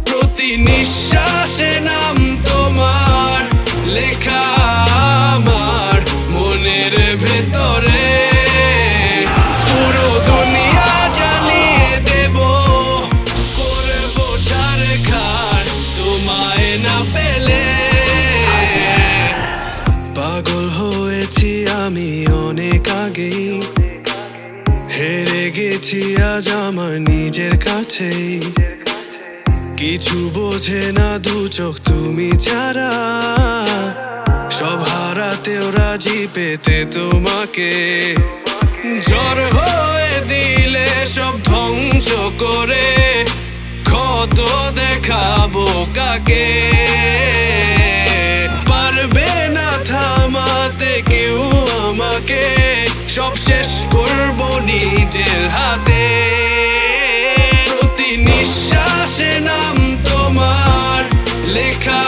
প্রতি নিঃশ্বাসে নাম তোমার লেখা আমার মনের ভেতরে। পুরো দুনিয়া জ্বালিয়ে দেব, করব ছারখার তোমায় না পেলে। পাগল হয়েছি আমি অনেক আগেই, হেরে গেছি আজ আমার নিজের কাছেই। কিছু বোঝে না দু চোখ তুমি ছাড়া, সব হারাতেও রাজি পেতে তোমাকে। ঝড় হয়ে দিলে সব ধ্বংস করে, ক্ষত দেখাবো কাকে। পারবে না থামাতে কেউ আমাকে, সব শেষ করবো নিজের হাতে। প্রতি নিঃশ্বাসে নাম তোমার লেখা